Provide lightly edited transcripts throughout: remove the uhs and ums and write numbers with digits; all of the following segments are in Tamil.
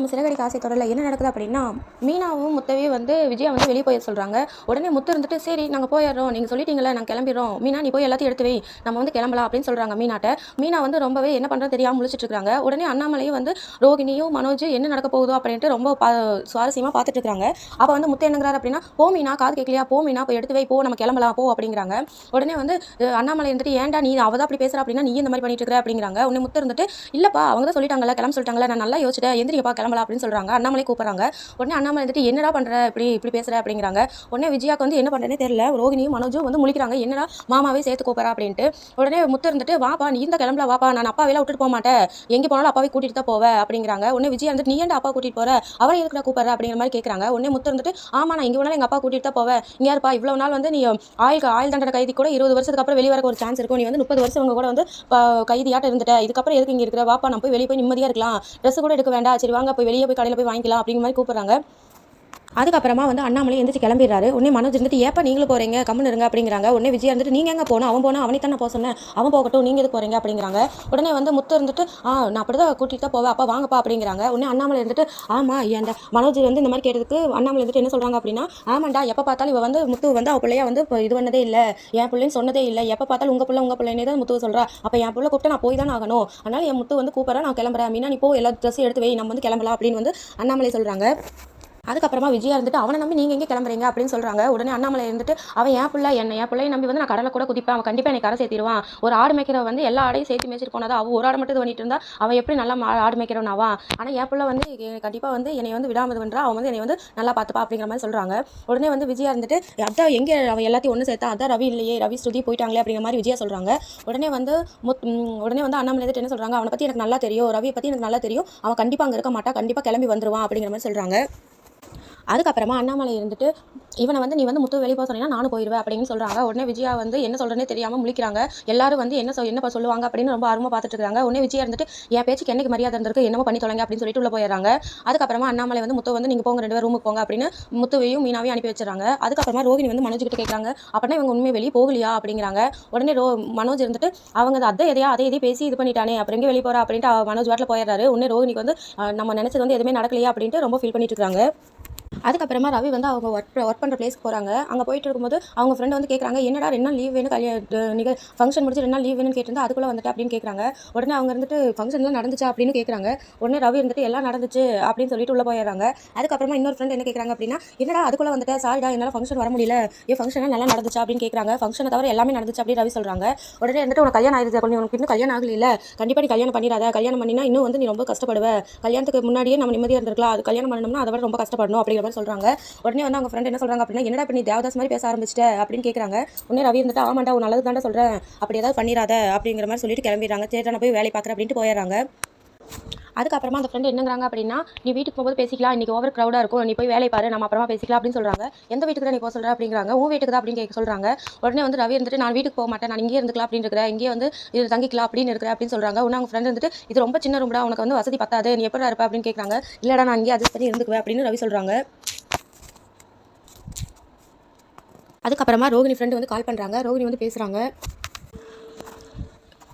நம்ம சிறகடிக்க ஆசை தொடரில் என்ன நடக்குது அப்படின்னா, மீனாவும் முத்துவையும் வந்து விஜயா வந்து வெளியே போய் சொல்கிறாங்க. உடனே முத்து இருந்துட்டு, சரி நாங்கள் போயிடுறோம், நீங்கள் சொல்லிட்டீங்களே நாங்கள் கிளம்பிடுறோம், மீனா நீ போய் எல்லாத்தையும் எடுத்து வை, நம்ம வந்து கிளம்பலாம் அப்படின்னு சொல்கிறாங்க மீனாட்ட. மீனா வந்து ரொம்பவே என்ன பண்ணுறது தெரியாமல் முழிச்சிட்டு இருக்காங்க. உடனே அண்ணாமலையும் வந்து ரோகிணியும் மனோஜ் என்ன நடக்க போகுதோ அப்படின்ட்டு ரொம்ப சுவாரஸ்யமாக பார்த்துட்டு இருக்காங்க. அப்போ வந்து முத்து என்னங்கிறாரு அப்படின்னா, போ மீனா, காது கேட்கலையா, போ மீனா போய் எடுத்து வை, போ நம்ம கிளம்பலாம் போ அப்படிங்கிறாங்க. உடனே வந்து அண்ணாமலை இருந்துட்டு, ஏன்டா நீ அவதான் அப்படி பேசுகிற அப்படின்னா நீ இந்த மாதிரி பண்ணிட்டு இருக்கிற அப்படிங்கிறாங்க. உடனே முத்து இருந்துட்டு, இல்லப்பா அவங்க தான் சொல்லிட்டாங்கல்ல, கிளம்ப சொல்லிட்டாங்கல்ல, நான் நல்லா யோசிச்சிட்டேன், எந்திரிங்கப்பா கிளம்பலாம் அப்படின்னு சொல்கிறாங்க. அண்ணாமலை கூப்பிட்றாங்க. உடனே அண்ணாமலை வந்துட்டு, என்னடா பண்ணுற இப்படி இப்படி பேசுகிற அப்படிங்கிறாங்க. உடனே விஜயாக்கு வந்து என்ன பண்ணுறேனே தெரியல. ரோகிணியும் மனோஜும் வந்து முழிக்கிறாங்க, என்னடா மாமாவே சேர்த்து கூப்பிட்றா அப்படின்ட்டு. உடனே முத்து இருந்துட்டு, வாப்பா நீ இந்த கிளம்பல, வாப்பா நான் அப்பாவையெல்லாம் விட்டுட்டு போக மாட்டேன், எங்கே போனாலும் அப்பாவை கூட்டிட்டு தான் போவேன் அப்படிங்கிறாங்க. உடனே விஜயா வந்துட்டு, நீ ஏன்டா அப்பா கூட்டிட்டு போற, அவரை எதுக்குடா கூப்பிட்ற அப்படிங்கிற மாதிரி கேட்குறாங்க. உடனே முத்து இருந்துட்டு, ஆமா நான் எங்கே வேணாலும் எங்கள் அப்பா கூட்டிட்டு தான் போவேன், இங்கே யாருப்பா இவ்வளோ நாள் வந்து நீ ஆயுள் தண்டனை கைதி கூட 20 வருஷத்துக்கு அப்புறம் வெளியே வர ஒரு சான்ஸ் இருக்கும், நீ வந்து 30 வருஷம் உங்க கூட வந்து கைதியாட்ட இருந்துட்ட, இதுக்கப்புறம் எதுக்கு இங்கே இருக்கிற, வாப்பா நான் போய் வெளியே போய் நிம்மதியாக இருக்கலாம், ட்ரெஸ் கூட எடுக்க வேண்டாம், சரி வாங்க போய் வெளியே போய் கடையில் போய் வாங்கிக்கலாம் அப்படிங்கிற மாதிரி கூப்பிட்றாங்க. அதுக்கப்புறமா வந்து அண்ணாமலை எந்திரிச்சு கிளம்பிடுறாரு. உடனே மனோஜ் இருந்துட்டு, ஏப்பா நீங்களும் போகிறீங்க கம்முன்னு இருங்க அப்படிங்கிறாங்க. உடனே விஜயா இருந்துட்டு, நீங்கள் எங்கே போனால் அவன் போனால் அவனை தான் நான் போக சொன்னேன், அவன் போகட்டும் நீங்கள் எதுக்கு போகிறீங்க அப்படிங்கிறாங்க. உடனே வந்து முத்து இருந்துட்டு, நான் அப்படி தான் கூட்டிகிட்டு தான் போவேன், அப்பா வாங்கப்பா அப்படிங்கிறாங்க. உடனே அண்ணாமலை இருந்துட்டு, ஆமாம் அந்த மனோஜ் வந்து இந்த மாதிரி கேட்டதுக்கு அண்ணாமலை இருந்துட்டு என்ன சொல்கிறாங்க அப்படின்னா, ஆமாண்டா எப்போ பார்த்தாலும் இவ வந்து முத்து வந்து அவள் பிள்ளையா வந்து இது பண்ணதே இல்லை, என் பிள்ளைன்னு சொன்னதே இல்லை, எப்போ பார்த்தாலும் உங்கள் பிள்ளைனே தான் முத்து சொல்கிறா, அப்போ என் பிள்ளை கூப்பிட்டு நான் போய் தான் ஆகணும், அதனால் என் முத்து வந்து கூப்பிட்றேன், நான் கிளம்புறேன், மீனா நீ போ எல்லா ட்ரெஸ்ஸும் எடுத்து வை, நம்ம வந்து கிளம்பலாம் அப்படின்னு வந்து அண்ணாமலை சொல்கிறாங்க. அதுக்கப்புறமா விஜயா இருந்துட்டு, அவனை நம்பி நீங்கள் எங்கே கிளம்புறீங்க அப்படின்னு சொல்கிறாங்க. உடனே அண்ணாமலை இருந்துட்டு, அவன் என் பிள்ளையை நம்பி வந்து நான் கடலில் கூட குதிப்பேன், அவன் கண்டிப்பாக எனக்கு கரை சேர்த்திடுவான், ஒரு ஆடு மேய்க்கிற வந்து எல்லா ஆடையும் சேர்த்து மேய்ச்சிட்டு போனதா, அவள் ஒரு ஆடு மட்டும் இது பண்ணிட்டு இருந்தா அவன் எப்படி நல்லா ஆடு மேய்க்கிறவனாவா, ஆனால் என் பிள்ளை வந்து கண்டிப்பாக வந்து என்னை வந்து விடாமல் பண்ணுறா, அவன் வந்து என்னை வந்து நல்லா பார்த்துப்பா அப்படிங்கிற மாதிரி சொல்கிறாங்க. உடனே வந்து விஜயா இருந்துட்டு, அதான் எங்கே அவன் எல்லாத்தையும் ஒன்று சேர்த்தா, அதான் ரவி இல்லையே, ரவி ஸ்ருதி போயிட்டாங்களே அப்படிங்கிற மாதிரி விஜயா சொல்கிறாங்க. உடனே வந்து அண்ணாமலை வந்துட்டு என்ன சொல்கிறாங்க, அவனை பற்றி எனக்கு நல்லா தெரியும், ரவியை பற்றி எனக்கு நல்லா தெரியும், அவன் கண்டிப்பாக அங்கே இருக்க மாட்டான், கண்டிப்பாக கிளம்பி வந்துருவான் அப்படிங்கிற மாதிரி சொல்கிறாங்க. அதுக்கப்புறமா அண்ணாமலை இருந்துட்டு, இவனை வந்து நீ வந்து முத்து வெளியே போக சொன்னீங்கன்னா நானும் போயிடுவேன் அப்படின்னு சொல்கிறாங்க. உடனே விஜயா வந்து என்ன சொல்கிறேன்னே தெரியாமல் முழிக்கிறாங்க. எல்லாரும் வந்து என்ன சொல்லுவாங்க அப்படின்னு ரொம்ப ஆர்வமாக பார்த்துட்டு இருக்காங்க. உடனே விஜயா இருந்துட்டு, என் பேச்சுக்கு என்னைக்கு மரியாதை இருந்திருக்கு, என்னமோ பண்ணி தொலைங்க அப்படின்னு சொல்லிட்டு உள்ள போயிடுறாங்க. அதுக்கப்புறமா அண்ணாமலை வந்து முத்து வந்து நீங்கள் போங்க 2 பேரும் ரூமுக்கு போங்க அப்படின்னு முத்துவையும் மீனாவையும் அனுப்பி வச்சுறாங்க. அதுக்கப்புறமா ரோகிணி வந்து மனோஜ் கிட்ட கேட்குறாங்க, அப்படின்னா இவங்க உண்மையை வெளியே போகலையா அப்படிங்கிறாங்க. உடனே மனோஜ் இருந்துட்டு, அவங்க அதை எதையும் பேசி இது பண்ணிட்டானே அப்புறம் எங்கே வெளியே போகிறா அப்படின்ட்டு மனோஜ் வாட்டில் போயிடுறாரு. உடனே ரோகிணிக்கு வந்து நம்ம நினச்சது வந்து எதுவுமே நடக்கலையா அப்படின்ட்டு ரொம்ப ஃபீல் பண்ணிட்டு இருக்காங்க. அதுக்கப்புறமா ரவி வந்து அவங்க ஒர்க் பண்ணுற பிளேஸ்க்கு போகிறாங்க. அங்கே போயிட்டு இருக்கும்போது அவங்க ஃப்ரெண்டு வந்து கேட்குறாங்க, என்னடா 2 நாள் லீவ் வேணும், ஃபங்க்ஷன் முடிச்சு 2 நாள் லீவ் வேணும்னு கேட்டிருந்தா அதுக்குள்ளே வந்துட்டு அப்படின்னு கேட்குறாங்க. உடனே அவங்க இருந்துட்டு, ஃபங்க்ஷன்லாம் நடந்துச்சா அப்படின்னு கேட்குறாங்க. உடனே ரவி இருந்துட்டு, எல்லாம் நடந்துச்சு அப்படின்னு சொல்லிட்டு உள்ளே போயிடுறாங்க. அதுக்கப்புறமா இன்னொரு ஃப்ரெண்ட் என்ன கேட்குறாங்க அப்படின்னா, என்னடா அதுக்குள்ளே வந்துட்டு, சாரிடா என்னால் ஃபங்க்ஷன் வர முடியல, ஃபங்க்ஷன் நல்லா நடந்துச்சா அப்படின்னு கேட்குறாங்க. ஃபங்க்ஷனை தவிர எல்லாமே நடந்துச்சு அப்படின்னு ரவி சொல்கிறாங்க. உடனே வந்துட்டு, உனக்கு கல்யாணம் ஆயிடுச்சு, உனக்கு இன்னும் கல்யாணம் ஆகல, கண்டிப்பாக நீ கல்யாணம் பண்ணிடாத, கல்யாணம் பண்ணினா இன்னும் வந்து நீ ரொம்ப கஷ்டப்படுவ, கல்யாணத்துக்கு முன்னாடியே நம்ம நிம்மதியாக இருந்திருக்கலாம், அது கல்யாணம் பண்ணணும்னா அதை விட ரொம்ப கஷ்டப்படணும் அப்படிங்கிற மாதிரி சொல்கிறாங்க. உடனே வந்து அவங்க ஃப்ரெண்ட் என்ன சொல்கிறாங்க அப்படின்னா, என்னடா இப்போ நீ தேவதாஸ் மாதிரி பேச ஆரம்பிச்சிட்ட அப்படின்னு கேட்குறாங்க. உடனே ரவி இருந்துட்டு, ஆமாண்டா உன் நல்லது தாண்டா சொல்கிறேன், அப்படி ஏதாவது பண்ணிடாத அப்படிங்கிற மாதிரி சொல்லிட்டு கிளம்பிடுறாங்க. சரி நான் போய் வேலை பார்க்குறேன் அப்படின்ட்டு போயிடுறாங்க. அதுக்கப்புறமா அந்த ஃப்ரெண்டு என்னங்கிறாங்க அப்படின்னா, நீ வீட்டுக்கு போகும்போது பேசிக்கலாம், இன்றைக்கி ஓவர் க்ரௌடாக இருக்கும், நீ போய் வேலை பாரு, நம்ம அப்புறமா பேசிக்கலாம் அப்படின்னு சொல்கிறாங்க. எந்த வீட்டுக்கு தான் நீ போக சொல்கிற அப்படிங்கிறாங்க. உன் வீட்டுக்கு தான் அப்படின்னு கேட்க சொல்கிறாங்க. உடனே வந்து ரவி இருந்துட்டு, நான் வீட்டுக்கு போக மாட்டேன், நான் இங்கே இருந்துக்கலாம் அப்படின்னு இருக்கிறேன், இங்கே வந்து இது தங்கிக்கலாம் அப்படின்னு இருக்கிறேன் அப்படின்னு சொல்கிறாங்க. உடனே அவங்க ஃப்ரெண்ட் வந்துட்டு, இது ரொம்ப சின்ன ரூம்டா, உனக்கு வந்து வசதி பத்தாது, நீ எப்படி இருப்ப அப்படின்னு கேட்குறாங்க. இல்லைடா நான் இங்கே அட்ஜஸ்ட் பண்ணி இருந்துக்குவேன் அப்படின்னு ரவி சொல்கிறாங்க. அதுக்கப்புறமா ரோகிணி ஃப்ரெண்டு வந்து கால் பண்ணுறாங்க. ரோகிணி வந்து பேசுகிறாங்க.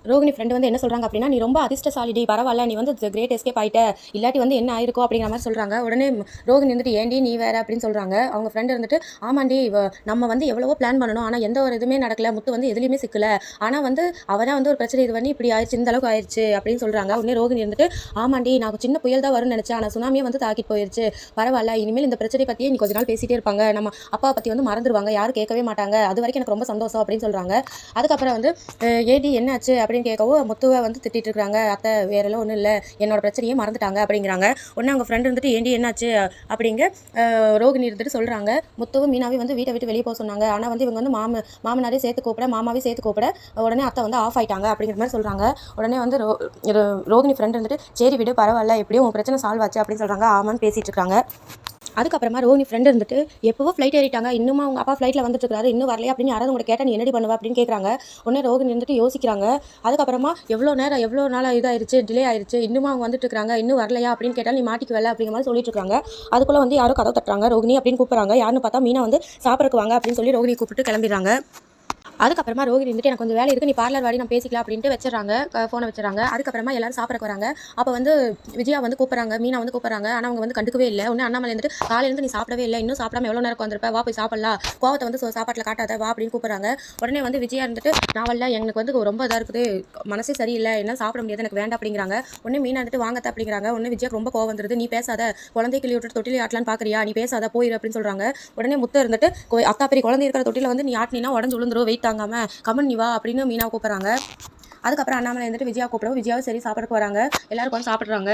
ரோகிணி ஃப்ரெண்டு வந்து என்ன சொல்கிறாங்க அப்படின்னா, நீ ரொம்ப அதிர்ஷ்டசாலிடி, பரவாயில்ல, நீ வந்து கிரேட் எஸ்கேப் ஆகிட்ட, இல்லாட்டி வந்து என்ன ஆயிருக்கோ அப்படிங்கிற மாதிரி சொல்கிறாங்க. உடனே ரோகிணி வந்துட்டு, ஏண்டி நீ வேறு அப்படின்னு சொல்கிறாங்க. அவங்க ஃப்ரெண்டு இருந்துட்டு, ஆமாண்டி நம்ம வந்து எவ்வளவோ பிளான் பண்ணணும், ஆனால் எந்த ஒரு இதுவுமே நடக்கல, முத்து வந்து எதுலேயுமே சிக்கல, ஆனால் வந்து அவன் வந்து ஒரு பிரச்சனை இது பண்ணி இப்படி ஆயிடுச்சு, இந்த அளவுக்கு ஆயிடுச்சு அப்படின்னு சொல்கிறாங்க. உடனே ரோகிணி இருந்துட்டு, ஆமாண்டி நான் சின்ன புயல் தான் வரும்னு நினச்சேன், ஆனால் சுனாமியே வந்து தாக்கிட்டு போயிடுச்சு, பரவாயில்ல, இனிமேல் இந்த பிரச்சனை பற்றியே நீ கொஞ்ச நாள் பேசிகிட்டே இருப்பாங்க, நம்ம அப்பா பற்றி வந்து மறந்துடுவாங்க, யாரும் கேட்கவே மாட்டாங்க, அது வரைக்கும் எனக்கு ரொம்ப சந்தோஷம் அப்படின்னு சொல்கிறாங்க. அதுக்கப்புறம் வந்து ஏடி என்னாச்சு அப்படின்னு கேட்கவும் முத்துவை வந்து திட்டிட்டு இருக்காங்க. அத்தை வேறெல்லாம் ஒன்றும் இல்லை, என்னோட பிரச்சனையே மறந்துட்டாங்க அப்படிங்கிறாங்க. உடனே அவங்க ஃப்ரெண்டு வந்துட்டு, ஏண்டி என்னாச்சு அப்படிங்க ரோகிணி இருந்துட்டு சொல்கிறாங்க. முத்துவும் மீனாவே வந்து வீட்டை விட்டு வெளியே போக சொன்னாங்க, ஆனால் வந்து இவங்க வந்து மாமனாரே சேர்த்து கூப்பிட, மாமாவே சேர்த்து கூப்பிட, உடனே அத்தை வந்து ஆஃப் ஆயிட்டாங்க அப்படிங்கிற மாதிரி சொல்கிறாங்க. உடனே வந்து ரோகிணி ஃப்ரெண்டு வந்துட்டு, சரி விடு பரவாயில்ல, எப்படியும் உங்கள் பிரச்சனை சால்வ் ஆச்சு அப்படின்னு சொல்கிறாங்க. ஆமான்னு பேசிகிட்டு இருக்காங்க. அதுக்கப்புறமா ரோகிணி ஃப்ரெண்டு இருந்துட்டு, எப்போவோ ஃப்ளைட் ஏறிட்டாங்க, இன்னுமா அவங்க அப்பா ஃப்ளைட்டில் வந்துட்டு இருக்காரு, இன்னும் வரலையா அப்படின்னு யாராவது உங்களை கேட்டால் நீ என்னடி பண்ணுவா அப்படின்னு கேட்குறாங்க. உடனே ரோகிணி இருந்துட்டு யோசிக்கிறாங்க. அதுக்கப்புறமா எவ்வளோ நாள் இதாயிருச்சு, டிலே ஆயிருச்சு, இன்னுமா அவங்க வந்துட்டு இருக்காங்க, இன்னும் வரலையா அப்படின்னு கேட்டால் நீ மாட்டிக்குவல அப்படிங்கிற மாதிரி சொல்லிட்டு இருக்காங்க. அதுக்குள்ளே வந்து யாரோ கதவு தட்டுறாங்க. ரோகிணி அப்படின்னு கூப்பிட்றாங்க. யாருன்னு பார்த்தா மீனா வந்து சாப்பிட்றக்கு வாங்க அப்படின்னு சொல்லி ரோகிணி கூப்பிட்டு கிளம்பிடுறாங்க. அதுக்கப்புறமா ரோகிணி வந்துட்டு எனக்கு கொஞ்சம் வேலை இருக்குது, நீ பார்லர் வாடி நான் பேசிக்கலாம் அப்படின்ட்டு வச்சிடறாங்க. ஃபோனை வச்சிடறாங்க. அதுக்கப்புறமா எல்லாரும் சாப்பிட வராங்க. அப்போ வந்து விஜயா வந்து கூப்பிட்றாங்க, மீனா வந்து கூப்பிட்றாங்க. ஆனால் அவங்க வந்து கண்டுக்கவே இல்லை. உடனே அண்ணாமலை வந்துட்டு காலையிலேருந்து நீ சாப்பிடவே இல்லை, இன்னும் சாப்பிடாம எவ்வளோ நேரம் வந்திருப்ப, வா போய் சாப்பிடலாம், கோவத்தை வந்து சாப்பாட்டில் காட்டாத வா அப்படின்னு கூப்பிட்றாங்க. உடனே வந்து விஜயா இருந்துட்டு நான் வரல, எனக்கு வந்து ரொம்ப இதாக இருக்குது, மனசே சரியில்லை, என்ன சாப்பிட முடியாது, எனக்கு வேண்டாம் அப்படிங்கிறாங்க. உடனே மீனா வந்துட்டு வாங்கத்த அப்படிங்கிறாங்க. உடனே விஜயா ரொம்ப கோவம் வந்துருது, நீ பேசாத, குழந்தை கிளி விட்டுட்டு தொட்டில ஆட்டலான்னு பார்க்குறியா, நீ பேசாத போயிரு அப்படின்னு சொல்கிறாங்க. உடனே முத்து இருந்துட்டு அக்கா பெரிய குழந்தை இருக்கிற தொட்டில வந்து நீ ஆட்டினா உடஞ்சு விழுந்துரும், வெயிட் தாங்காம கமன் நீ வா அப்படின்னு மீனா கூப்பிட்றாங்க. அதுக்கப்புறம் அண்ணாமலை வந்துட்டு விஜயா கூப்பிடவும் விஜயாவும் சரி சாப்பிட போகிறாங்க. எல்லாரும் வந்து சாப்பிட்றாங்க.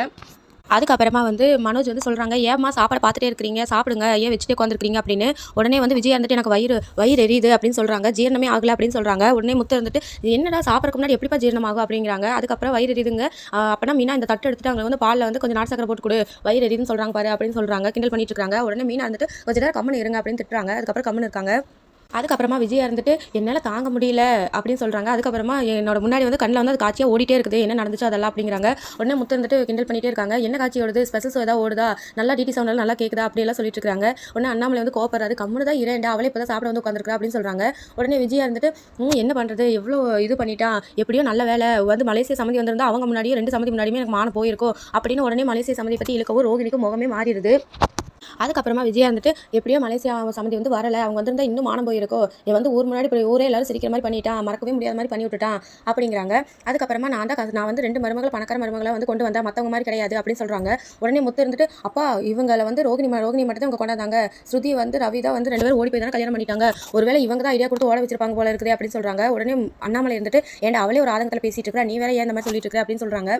அதுக்கப்புறமா வந்து மனோஜ் வந்து சொல்கிறாங்க, ஏம்மா சாப்பாடு பார்த்துட்டே இருக்கிறீங்க, சாப்பிடுங்க, ஏன் வச்சுட்டு உட்காந்துருக்கீங்க அப்படின்னு. உடனே வந்து விஜயா இருந்துட்டு எனக்கு வயிறு எரியுது அப்படின்னு சொல்கிறாங்க, ஜீரணமே ஆகலை அப்படின்னு சொல்கிறாங்க. உடனே முத்து இருந்துட்டு என்னடா சாப்பிட்றதுக்கு முன்னாடி எப்படிப்பா ஜீரணம் ஆகும் அப்படிங்கிறாங்க. அதுக்கப்புறம் வயிறு எரியுதுங்க. அப்போனா மீனா இந்த தட்டு எடுத்துட்டு அவங்க வந்து பாலில் வந்து கொஞ்சம் நாட்டு சக்கரை போட்டு கொடு, வயிறு எரியுதுன்னு சொல்கிறாங்க பாரு அப்படின்னு சொல்கிறாங்க, கிண்டல் பண்ணிட்டு இருக்காங்க. உடனே மீனா இருந்துட்டு கொஞ்சம் நேரம் கம்முன்னு இருங்க அப்படின்னு திட்டுறாங்க. அதுக்கப்புறம் கம்முன்னு இருக்காங்க. அதுக்கப்புறமா விஜயா இருந்துட்டு என்னால் தாங்க முடியல அப்படின்னு சொல்கிறாங்க. அதுக்கப்புறமா என்னோட முன்னாடி வந்து கண்ணில் வந்து அது காட்சியாக ஓடிட்டே இருக்குது, என்ன நடந்துச்சு அதெல்லாம் அப்படிங்கிறாங்க. உடனே முத்து இருந்துட்டு கிண்டல் பண்ணிட்டே இருக்காங்க, என்ன காட்சி ஓடுது, ஸ்பெஷல் ஷோ ஏதாவது ஓடுதா, நல்லா டிடி சவுண்ட் நல்லா கேட்குதா அப்படியெல்லாம் சொல்லிட்டு இருக்காங்க. உடனே அண்ணாமலை வந்து கோபப்படுறாரு, கம்முன்னு தான் இரண்டா, அவளே இப்போ தான் சாப்பிட வந்து உட்காந்துருக்கா அப்படின்னு சொல்கிறாங்க. உடனே விஜயா இருந்துட்டு என்ன பண்ணுறது, எவ்வளோ இது பண்ணிட்டான், எப்படியோ நல்ல வேலை வந்து மலேசிய சம்மதி வந்திருந்தா அவங்க முன்னாடியே 2 சம்மதி முன்னாடியுமே எனக்கு மானம் போயிருக்கும் அப்படின்னு உடனே மலேசிய சம்மதி பற்றி இழுக்கவும் ரோகிணிக்கு முகமே மாறிடுது. அதுக்கப்புறமா விஜயா வந்துட்டு எப்படியோ மலேசியா சம்மந்தி வந்து வரலை, அவங்க வந்திருந்தா இன்னும் மானம் போயிருக்கும், இவன் வந்து ஊர் முன்னாடி ஊரே எல்லாரும் சிரிக்கிற மாதிரி பண்ணிட்டான், மறக்கவே முடியாத மாதிரி பண்ணி விட்டுட்டான் அப்படிங்கிறாங்க. அதுக்கப்புறமா நான் வந்து 2 மருமகள் பணக்கார மருமகளை வந்து கொண்டு வந்தா, மற்றவங்க மாதிரி கிடையாது அப்படின்னு சொல்கிறாங்க. உடனே முத்து இருந்துட்டு அப்பா இவங்களை வந்து ரோகிணி மட்டும் தான் இவங்க கொண்டாந்தாங்க, ஸ்ருதி வந்து ரவி தான் வந்து 2 பேரும் ஓடி போய் தானே கல்யாணம் பண்ணிட்டாங்க, ஒருவேளை இவங்க தான் ஐடியா கொடுத்து ஓட வச்சிருப்பாங்க போல இருக்குது அப்படின்னு சொல்கிறாங்க. உடனே அண்ணாமலை இருந்துட்டு ஏன்டா அவளே ஒரு ஆதங்கத்தில் பேசிட்டு இருக்கிறா, நீ வேற ஏன் இந்த மாதிரி சொல்லிட்டு இருக்க அப்படின்னு சொல்கிறாங்க.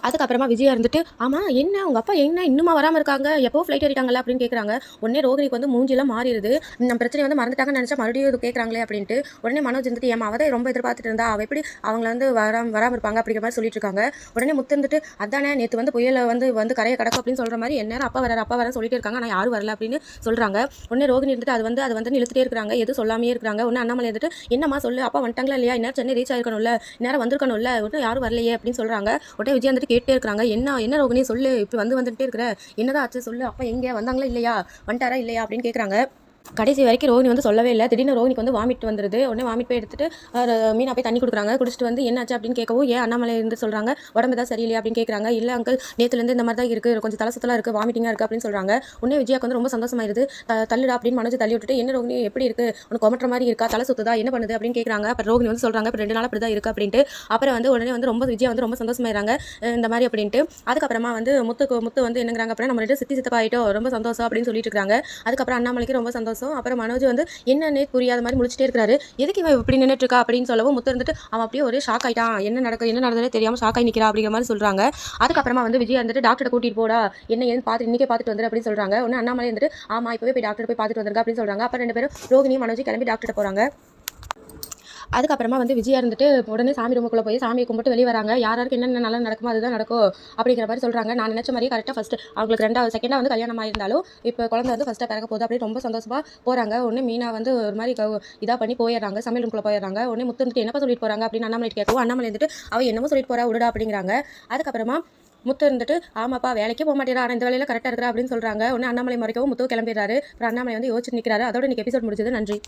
அதுக்கப்புறமா விஜயா இருந்துட்டு ஆமாம் என்ன உங்கள் அப்பா என்ன இன்னுமா வராமல் இருக்காங்க, எப்போ ஃப்ளைட் ஏறிட்டாங்கல்ல அப்படின்னு கேட்குறாங்க. உடனே ரோகிணிக்கு வந்து மூஞ்சிலாம் மாறிடுது, நம்ம பிரச்சனை வந்து மறந்துட்டாங்கன்னு நினச்சா மறுபடியும் இது கேட்குறாங்களே அப்படின்ட்டு. உடனே மனோஜ் வந்துட்டு ஏமா அவதை ரொம்ப எதிர்பார்த்துட்டு இருந்தா, அவள் எப்படி அவங்கள வந்து வராமல் இருப்பாங்க அப்படிங்கிற மாதிரி சொல்லிட்டு இருக்காங்க. உடனே முத்து இருந்துட்டு அதானே நேற்று வந்து புயலை வந்து கரையை கடக்கும் அப்படின்னு சொல்கிற மாதிரி என்ன அப்பா வர சொல்லிட்டு இருக்காங்க, ஆனால் யாரும் வரல அப்படின்னு சொல்கிறாங்க. உடனே ரோகிணி இருந்துட்டு அது வந்து இழுத்துட்டே இருக்கிறாங்க, எதுவும் சொல்லாமே இருக்கிறாங்க. உடனே அண்ணாமலை இருந்துட்டு என்னம்மா சொல்லு, அப்பா வந்துட்டாங்களா இல்லையா, இன்னும் சென்னை ரீச் ஆயிருக்கணும்ல, நேரம் வந்திருக்கணும்ல, இன்னும் யாரும் வரலையே அப்படின்னு சொல்கிறாங்க. உடனே விஜயா வந்துட்டு கேட்டே இருக்கிறாங்க, என்ன ரோகிணி சொல்லு, இப்படி வந்துட்டே இருக்கிற, என்னதான் ஆச்சு சொல்லு, அப்பா எங்கே வந்தாங்களா இல்லையா, வந்துட்டாரா இல்லையா அப்படின்னு கேட்குறாங்க. கடைசி வரைக்கும் ரோகிணி வந்து சொல்லவே இல்லை. திடீர்னு ரோகிணிக்கு வந்து வாமிட் வந்துடுது. உடனே வாமிட் போய் எடுத்துட்டு மீனா போய் தண்ணி கொடுக்குறாங்க. குடிச்சிட்டு வந்து என்னாச்சு அப்படின்னு கேட்கவும் ஏன் அண்ணாமலை இருந்து சொல்கிறாங்க, உடம்பு தான் சரியில்லையா அப்படின்னு கேட்குறாங்க. இல்லை அங்கிள் நேற்றுலேருந்து இந்த மாதிரி தான் இருக்குது, கொஞ்சம் தலை சுத்தலாம் இருக்குது, வாமிட்டிங்காக இருக்குது அப்படின்னு சொல்கிறாங்க. உடனே விஜயாக்கு வந்து ரொம்ப சந்தோஷமாயிருது. தள்ளுடா அப்படின்னு மனசு தள்ளி விட்டுட்டு என்ன ரோகிணி எப்படி இருக்குது, உனக்கு கொமட்டுற மாதிரி இருக்கா, தலை சுத்துதா, என்ன பண்ணுது அப்படின்னு கேட்குறாங்க. அப்புறம் ரோகிணி வந்து சொல்கிறாங்க இப்போ 2 நாள் அப்படி தான் இருக்குது அப்படின்ட்டு. அப்புறம் வந்து உடனே வந்து ரொம்ப விஜயா வந்து ரொம்ப சந்தோஷமாயிறாங்க இந்த மாதிரி அப்படின்ட்டு. அதுக்கப்புறமா வந்து முத்து வந்து என்னங்கிறாங்க அப்படின்னா நம்ம 2 சித்தப்பா ஆகிட்டோம், ரொம்ப சந்தோஷம் அப்படின்னு சொல்லிட்டு இருக்காங்க. அதுக்கப்புறம் அண்ணாமலைக்கு ரொம்ப சந்தோஷம். அப்புறம் மனோஜ் வந்து என்னன்னே புரியாத மாதிரி முழிச்சிட்டே இருக்காரு, எதுக்கு இவன் இப்படி நின்றுட்டு இருக்கா அப்படின்னு சொல்லவும் முத்து இருந்துட்டு அவன் அப்படியே ஒரே ஷாக் ஆயிட்டான், என்ன நடந்ததே தெரியாமல் ஷாக் ஆகி நிற்கிறா அப்படிங்கிற மாதிரி சொல்கிறாங்க. அதுக்கப்புறமா வந்து விஜய் வந்துட்டு டாக்டரை கூட்டிட்டு போடா, என்ன ஏன்னு பார்த்து இன்னைக்கே பார்த்துட்டு வந்துரு அப்படின்னு சொல்கிறாங்க. ஒன்று அண்ணாமலை வந்துட்டு ஆமா இப்போவே போய் டாக்டர் போய் பார்த்துட்டு வந்துருங்க அப்படின்னு சொல்கிறாங்க. அப்புறம் 2 பேரும் ரோகிணியும் மனோஜ் கிளம்பி டாக்டர் போகிறாங்க. அதுக்கப்புறமா வந்து விஜயா இருந்துட்டு உடனே சாமி ரூமுக்குள்ளே போய் சாமியை கும்பிட்டு வெளியே வராங்க. யாருக்கு என்னென்ன நல்லா நடக்குமோ அதுதான் நடக்கும் அப்படிங்கிற மாதிரி சொல்கிறாங்க. நான் நினச்ச மாதிரியே கரெக்டாக ஃபஸ்ட்டு அவங்களுக்கு செகண்டாக வந்து கல்யாணம் ஆயிருந்தாலும் இப்போ குழந்தை வந்து ஃபஸ்ட்டாக பிறக்க போகுது அப்படின்னு ரொம்ப சந்தோஷமாக போகிறாங்க. உடனே மீனா வந்து ஒரு மாதிரி இதாக பண்ணி போயிடுறாங்க, சமையல் ரூமுக்குள்ளே போயிடுறாங்க. உடனே முத்து வந்துட்டு என்னப்பா சொல்லிட்டு போகிறாங்க அப்படின்னு அண்ணாமலை கேட்கவும் அண்ணாமலை வந்துட்டு அவள் என்னமோ சொல்லிட்டு போகிறா விடுடா அப்படிங்கிறாங்க. அதுக்கப்புறமா முத்து இருந்துட்டு ஆமாப்பா வேலைக்கே போக மாட்டேறா, ஆனால் இந்த வேலையில் கரெக்டாக இருக்கிறா அப்படின்னு சொல்கிறாங்க. உடனே அண்ணாமலை மறைக்கவும் முத்து கிளம்பிடுறாரு. அப்புறம் அண்ணாமலை வந்து யோசிச்சு நிற்கிறாரு. அதோட இன்னைக்கு எபிசோட் முடிச்சது. நன்றி.